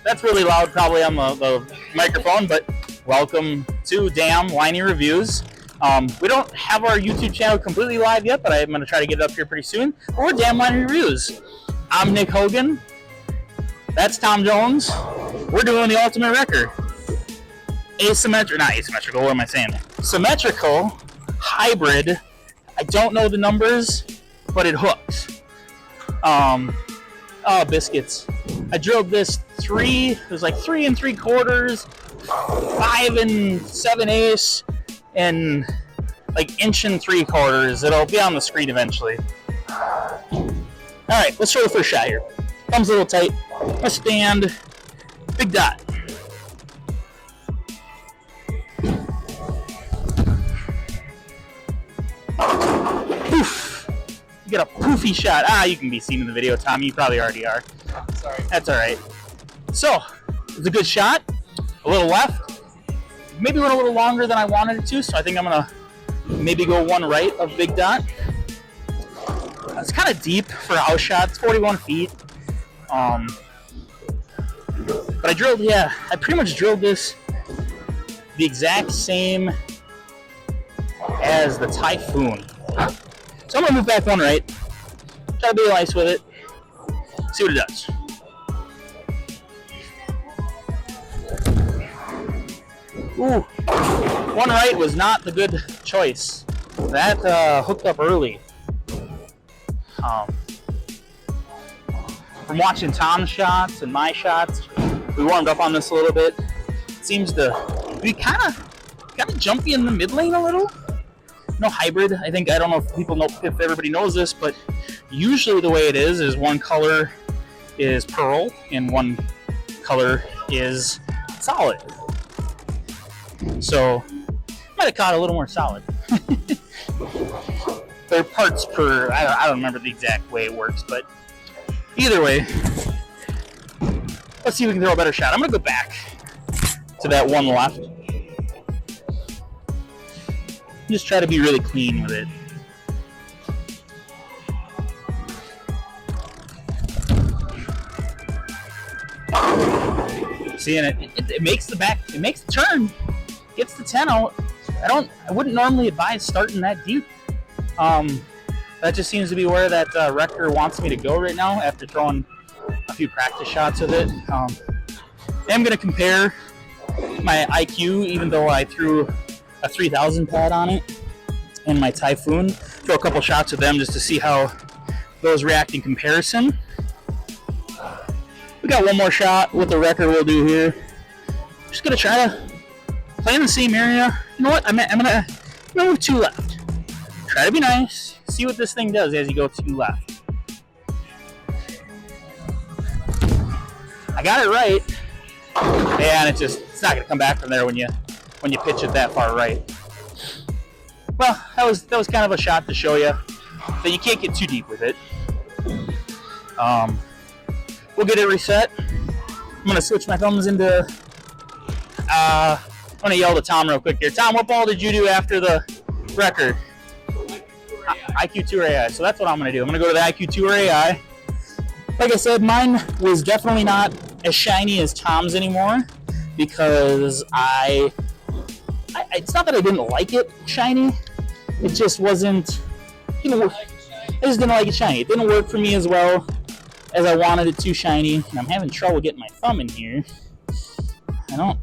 That's really loud probably on the microphone, but welcome to Damn Whiny Reviews. We don't have our YouTube channel completely live yet, but I'm going to try to get it up here pretty soon. But we're Damn Whiny Reviews. I'm Nick Hogan. That's Tom Jones. We're doing the ultimate wrecker. Asymmetrical, what am I saying? Symmetrical, hybrid. I don't know the numbers, but it hooks. Oh, biscuits. I drilled this it was like 3 3/4, 5 7/8, and like 1 3/4. It'll be on the screen eventually. Alright, let's throw the first shot here. Thumb's a little tight. Let's stand. Big dot. Poof. You get a poofy shot. You can be seen in the video, Tommy. You probably already are. Sorry. That's alright. So, it's a good shot. A little left. Maybe went a little longer than I wanted it to, so I think I'm going to maybe go one right of big dot. It's kind of deep for a house shot. It's 41 feet. But I pretty much drilled this the exact same as the Typhoon. So I'm going to move back one right. Try to be nice with it. See what it does. Ooh, one right was not the good choice. That hooked up early. From watching Tom's shots and my shots, we warmed up on this a little bit. It seems to be kind of jumpy in the mid lane a little. No hybrid. I don't know if everybody knows this, but usually the way it is one color is pearl and one color is solid. So might have caught a little more solid. They're parts per. I don't remember the exact way it works, but either way, let's see if we can throw a better shot. I'm gonna go back to that one left. Just try to be really clean with it. See, and it makes the turn, gets the 10 out. I wouldn't normally advise starting that deep. That just seems to be where that wrecker wants me to go right now after throwing a few practice shots with it. I'm going to compare my IQ, even though I threw a 3000 pad on it, and my Typhoon. Throw a couple shots with them just to see how those react in comparison. We got one more shot with the wrecker we'll do here. Just going to try to play in the same area. You know what? I'm gonna move 2 left. Try to be nice. See what this thing does as you go 2 left. I got it right. Yeah, and it's not gonna come back from there when you pitch it that far right. Well, that was kind of a shot to show you that you can't get too deep with it. We'll get it reset. I'm gonna switch my thumbs into. I'm going to yell to Tom real quick here. Tom, what ball did you do after the record? IQ Tour AI. So that's what I'm going to do. I'm going to go to the IQ Tour AI. Like I said, mine was definitely not as shiny as Tom's anymore because it's not that I didn't like it shiny. It just wasn't, I just didn't like it shiny. It didn't work for me as well as I wanted it to shiny. And I'm having trouble getting my thumb in here. I don't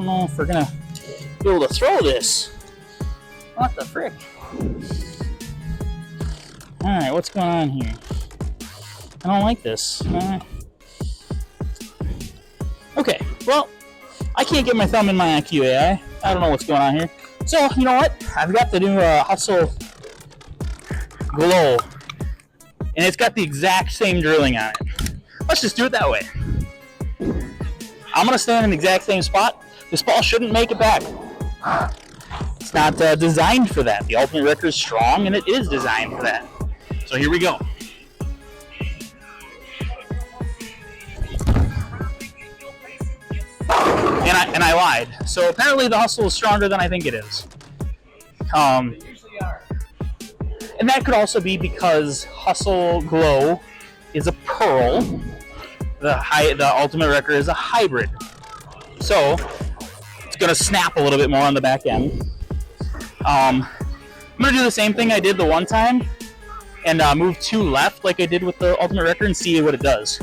know if we're gonna be able to throw this. What the frick? Alright, what's going on here? I don't like this. Okay, well, I can't get my thumb in my IQ AI. I don't know what's going on here. So, you know what? I've got the new Hustle Glow. And it's got the exact same drilling on it. Let's just do it that way. I'm gonna stand in the exact same spot. This ball shouldn't make it back. It's not designed for that. The ultimate wrecker is strong, and it is designed for that. So here we go. And I lied. So apparently the Hustle is stronger than I think it is. And that could also be because Hustle Glow is a pearl, the Ultimate Wrecker is a hybrid, so it's gonna snap a little bit more on the back end. I'm gonna do the same thing I did the one time and move 2 left like I did with the Ultimate Wrecker and see what it does.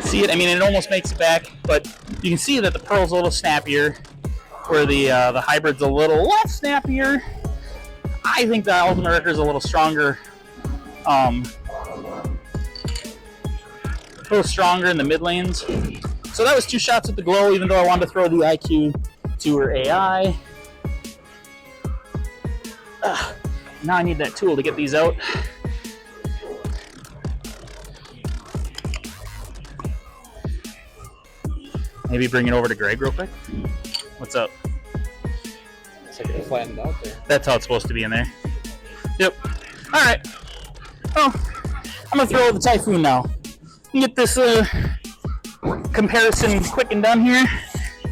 See it? I mean, it almost makes it back, but you can see that the Pearl's a little snappier, where the Hybrid's a little less snappier. I think the Ultimate Wrecker is a little stronger. A little stronger in the mid lanes. So that was 2 shots with the glow, even though I wanted to throw the IQ to her AI. Now I need that tool to get these out. Maybe bring it over to Greg real quick. What's up? It's like it flattened out there. That's how it's supposed to be in there. Yep. All right. Well, I'm gonna throw the Typhoon now. Get this comparison quick and done here.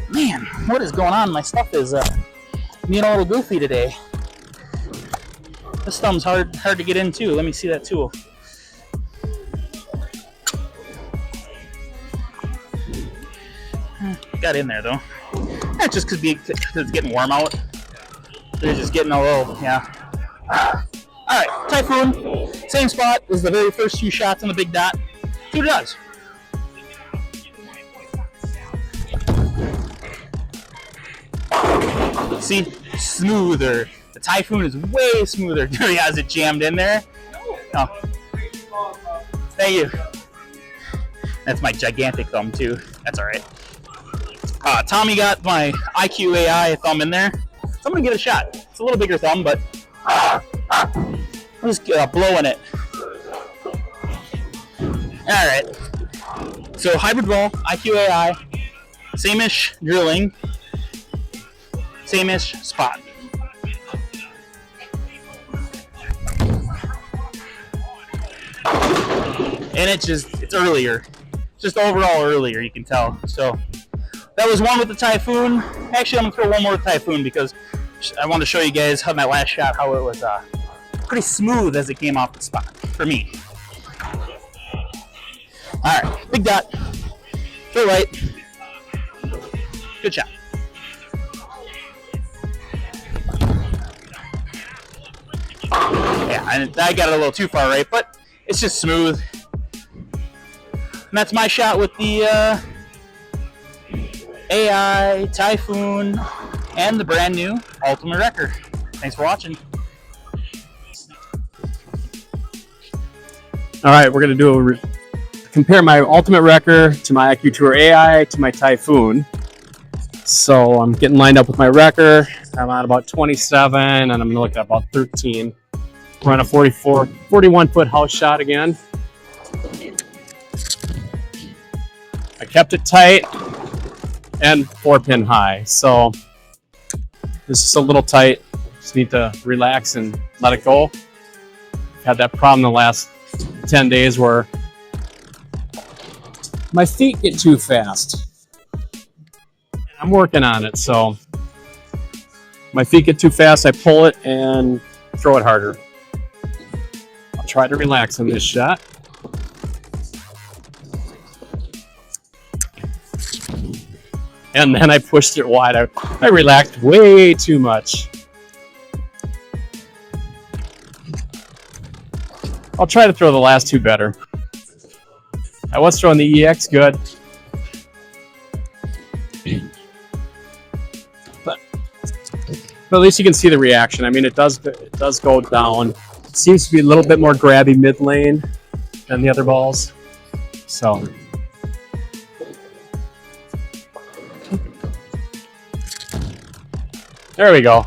Man, what is going on? My stuff is being a little goofy today. This thumb's hard to get in too. Let me see that tool. Got in there though. That's just because it's getting warm out. They're just getting a little, yeah. Alright, Typhoon. Same spot as the very first 2 shots on the big dot. See what it does. See? Smoother. The Typhoon is way smoother. He has it jammed in there. Oh. Thank you. That's my gigantic thumb too. That's alright. Tommy got my IQ AI thumb in there. So I'm going to give it a shot. It's a little bigger thumb, but I'm just blowing it. Alright. So hybrid ball, IQ AI, same-ish drilling, same-ish spot. And it's earlier. Just overall earlier, you can tell. So that was one with the Typhoon. Actually, I'm going to throw one more with Typhoon because I want to show you guys how my last shot, how it was pretty smooth as it came off the spot for me. Alright, big dot. Throw right. Good shot. Yeah, I got it a little too far right, but it's just smooth. And that's my shot with the AI, Typhoon, and the brand new Ultimate Wrecker. Thanks for watching. All right, we're gonna do compare my Ultimate Wrecker to my IQ Tour AI to my Typhoon. So I'm getting lined up with my Wrecker. I'm at about 27, and I'm gonna look at about 13. Run a 41-foot house shot again. I kept it tight and 4-pin high. So this is a little tight. Just need to relax and let it go. Had that problem the last 10 days where my feet get too fast. I'm working on it, so my feet get too fast, I pull it and throw it harder. I'll try to relax on this shot. And then I pushed it wide. I relaxed way too much. I'll try to throw the last 2 better. I was throwing the EX good. But at least you can see the reaction. I mean, it does go down. It seems to be a little bit more grabby mid lane than the other balls. So there we go.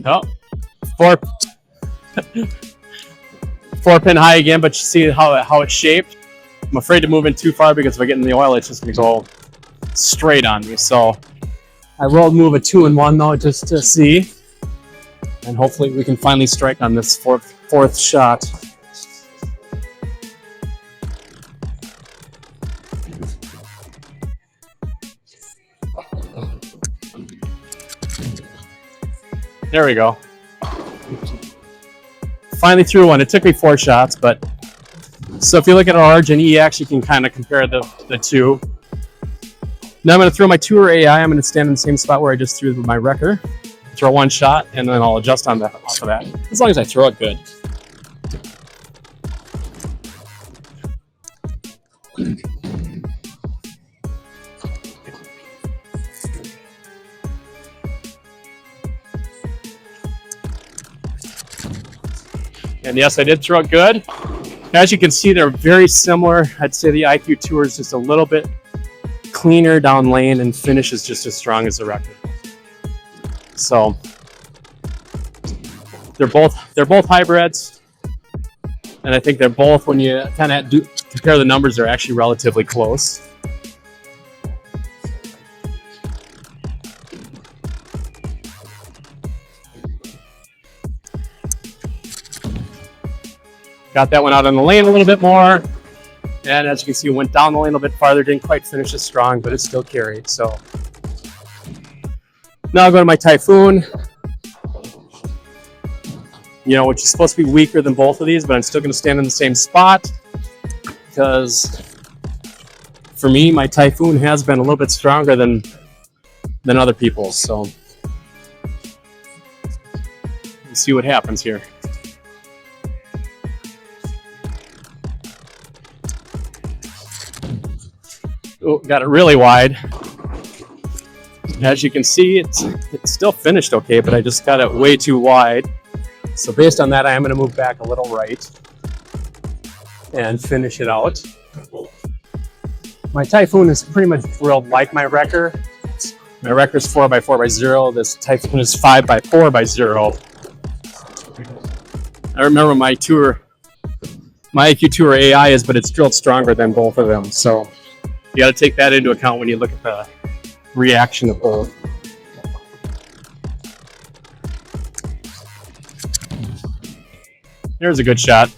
Oh, 4-pin high again, but you see how it's shaped. I'm afraid to move in too far because if I get in the oil, it's just going to go straight on me. So I will move a 2-in-1 though, just to see. And hopefully we can finally strike on this fourth shot. There we go. Finally threw one. It took me 4 shots, but so if you look at Orange and EX, you can kind of compare the two. Now I'm going to throw my Tour AI. I'm going to stand in the same spot where I just threw my Wrecker. Throw 1 shot, and then I'll adjust on that off of that. As long as I throw it good. And yes, I did throw it good. As you can see, they're very similar. I'd say the IQ Tour is just a little bit cleaner down lane and finish is just as strong as the Wrecker. So they're both hybrids, and I think they're both, when you kind of compare the numbers, they're actually relatively close. Got that one out on the lane a little bit more. And as you can see, it went down the lane a little bit farther. Didn't quite finish as strong, but it still carried. So now I'll go to my Typhoon. You know, which is supposed to be weaker than both of these, but I'm still going to stand in the same spot. Because for me, my Typhoon has been a little bit stronger than other people's. So let's see what happens here. Oh, got it really wide. As you can see, it's still finished okay, but I just got it way too wide. So based on that, I am going to move back a little right and finish it out. My Typhoon is pretty much drilled like my Wrecker. My Wrecker is 4x4x0. This Typhoon is 5x4x0. I remember my IQ Tour AI is, but it's drilled stronger than both of them. So you got to take that into account when you look at the reaction of both. There's a good shot.